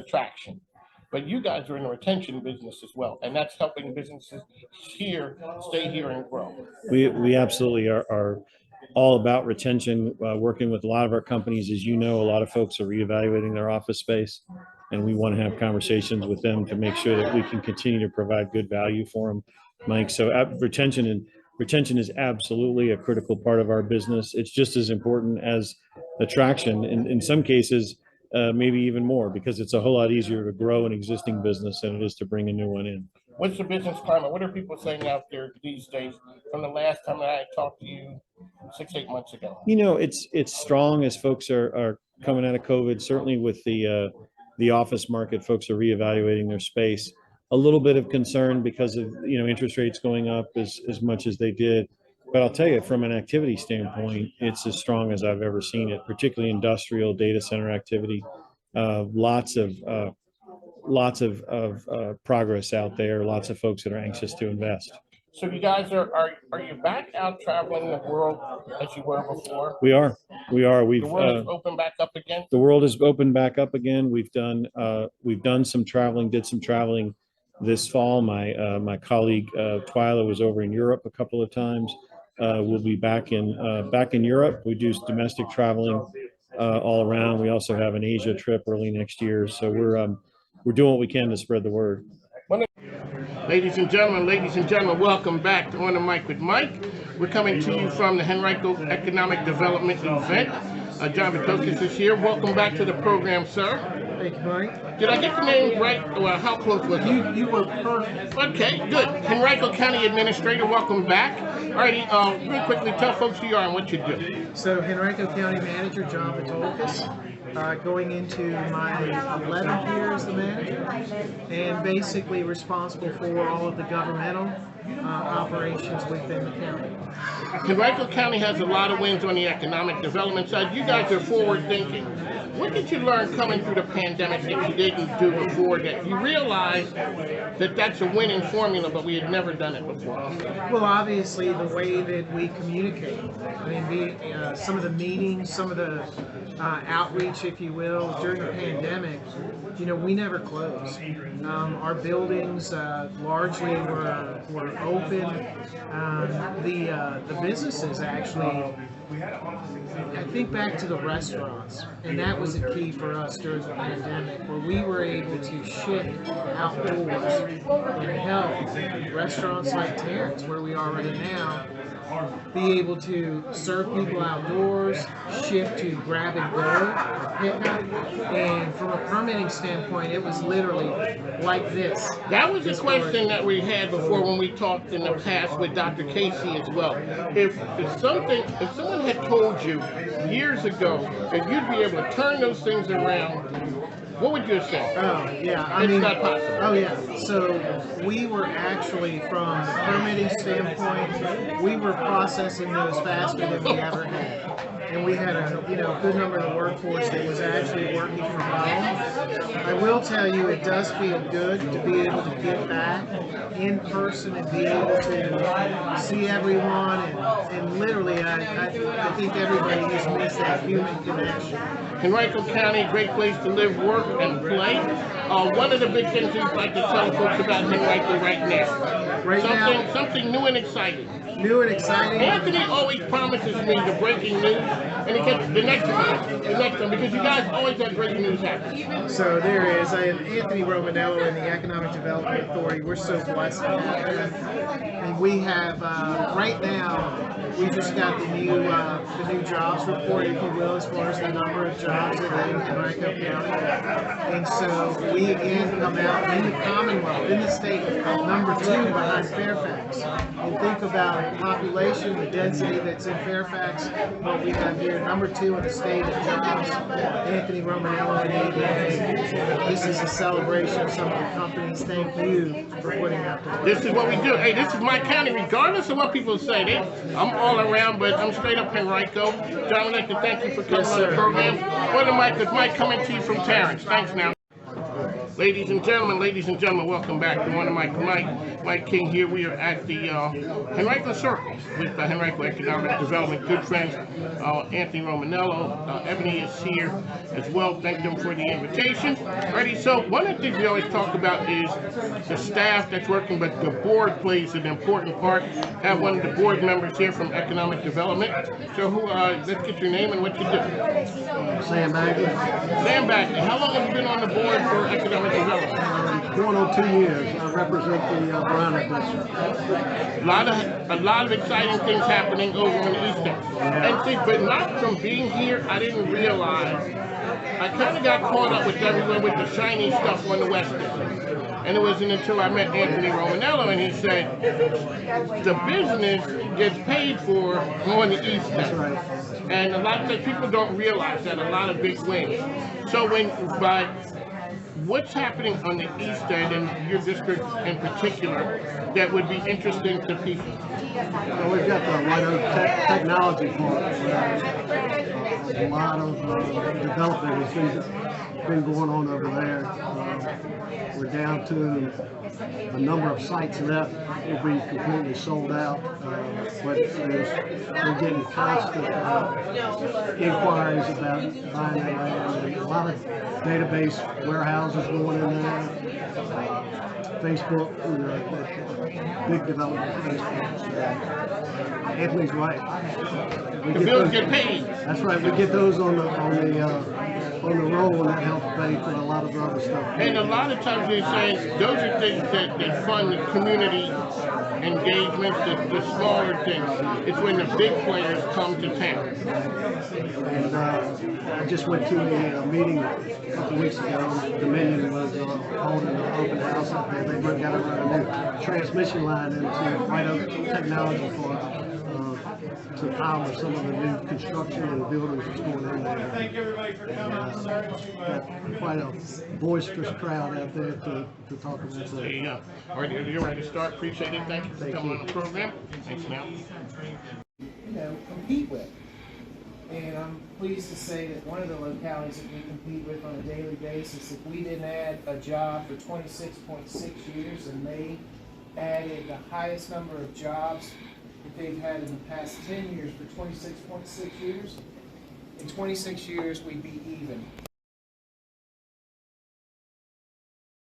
attraction. But you guys are in the retention business as well, and that's helping businesses here stay here and grow. We absolutely are all about retention, working with a lot of our companies. As you know, a lot of folks are reevaluating their office space, and we want to have conversations with them to make sure that we can continue to provide good value for them, Mike. So retention is absolutely a critical part of our business. It's just as important as attraction. In some cases, maybe even more, because it's a whole lot easier to grow an existing business than it is to bring a new one in. What's the business climate? What are people saying out there these days from the last time that I talked to you 6-8 months ago? You know, it's strong as folks are coming out of COVID. Certainly with the office market, folks are reevaluating their space. A little bit of concern because of, you know, interest rates going up as much as they did. But I'll tell you, from an activity standpoint, it's as strong as I've ever seen it, particularly industrial data center activity. Lots of progress out there. Lots of folks that are anxious to invest. So you guys are you back out traveling the world as you were before? We are. We've the world is open back up again. The world is open back up again. We've done some traveling. Did some traveling this fall. My colleague Twyla was over in Europe a couple of times. We'll be back in Europe. We do domestic traveling all around. We also have an Asia trip early next year. So we're doing what we can to spread the word. Ladies and gentlemen, welcome back to On the Mic with Mike. We're coming to you from the Henrico Economic Development event. John Vitokis is here. Welcome back to the program, sir. Thank you, Mike. Did I get the name right? Well, how close was it? You were perfect. Okay, good. Henrico County Administrator, welcome back. Alrighty, real quickly, tell folks who you are and what you do. So, Henrico County Manager John Vitokis, going into my 11th year as the manager, and basically responsible for all of the governmental operations within the county. Henrico County has a lot of wins on the economic development side. You guys are forward thinking. What did you learn coming through the pandemic that you didn't do before, that you realized that that's a winning formula, but we had never done it before? Well, obviously, the way that we communicate. I mean, some of the meetings, some of the outreach, if you will, during the pandemic, you know, we never closed. Our buildings largely were open. The businesses actually, I think back to the restaurants, and that was a key for us during the pandemic, where we were able to shift outdoors and help restaurants like Terrence, where we are right now, be able to serve people outdoors, shift to grab and go, pickup, and from a permitting standpoint, it was literally like this. That was a question that we had before when we talked in the past with Dr. Casey as well. If someone had told you years ago that you'd be able to turn those things around, what would you have said? Oh, yeah. It's not possible. Oh, yeah. So we were actually, from the permitting standpoint, we were processing those faster than we ever had. And we had a good number of the workforce that was actually working from home. I will tell you, it does feel good to be able to get back in person and be able to see everyone. And literally, I think everybody just missed that human connection. Henrico County, great place to live, work, and play. One of the big things you'd like to tell folks about Henrico right now. Something new and exciting. New and exciting. Anthony always promises me the breaking news, and it gets the next time, because you guys always have breaking news happen. So there is. I am Anthony Romanello in the Economic Development Authority. We're so blessed to have him. And we have, right now, we just got the new jobs report, if you will, as far as the number of jobs that are in Henrico County. And so we again come out in the Commonwealth, in the state, number 2 behind Fairfax. And think about population, the density that's in Fairfax, what we have here, number 2 in the state of jobs. Anthony Romanello and EDA. This is a celebration of some of the companies. Thank you for putting out the work. This is what we do. Hey, this is my county, regardless of what people say. I'm all around, but I'm straight up Henrico. John, I'd like to thank you for coming on the program. On the Mic with Mike, coming to you from Terrence. Thanks now. Ladies and gentlemen, welcome back to one of Mike King here. We are at the Henrico Circle with Henrico Economic Development, good friends, Anthony Romanello. Ebony is here as well. Thank them for the invitation. Alrighty, so one of the things we always talk about is the staff that's working, but the board plays an important part. Have one of the board members here from Economic Development. So let's get your name and what you do. Sam Bagley. Sam Bagley, how long have you been on the board for Economic Development? Going on 2 years. I represent the Browner district. A lot of exciting things happening over on the East End. And see, but not from being here, I didn't realize. I kind of got caught up with everyone with the shiny stuff on the West End. And it wasn't until I met Anthony Romanello and he said, the business gets paid for on the East End. That's right. And a lot of people don't realize that, a lot of big wins. So what's happening on the East End in your district in particular that would be interesting to people? So we've got the White Oak Technology Park. A lot of development has been going on over there. We're down to a number of sites left. Will be completely sold out, but we're getting constant inquiries about buying that land. And a lot of database warehouses going in there. Facebook, big development of Facebook. Anthony's right. The bills get paid. That's right. We get those on the roll, and that helps pay for a lot of the other stuff. And a lot of times they're saying those are things that fund the community engagements, the smaller things. It's when the big players come to town. And I just went to a meeting a couple weeks ago. Dominion was holding an open house up there. They got a new transmission line into White Oak Technology Park to power some of the new construction and buildings that's going in there. Thank everybody for coming. Got quite a boisterous crowd out there to talk about that. There you go. All right, you're ready to start. Appreciate it. Thank you for coming on the program. Thanks, now. Compete with. And I'm pleased to say that one of the localities that we compete with on a daily basis, if we didn't add a job for 26.6 years, and they added the highest number of jobs that they've had in the past 10 years for 26.6 years, in 26 years we'd be even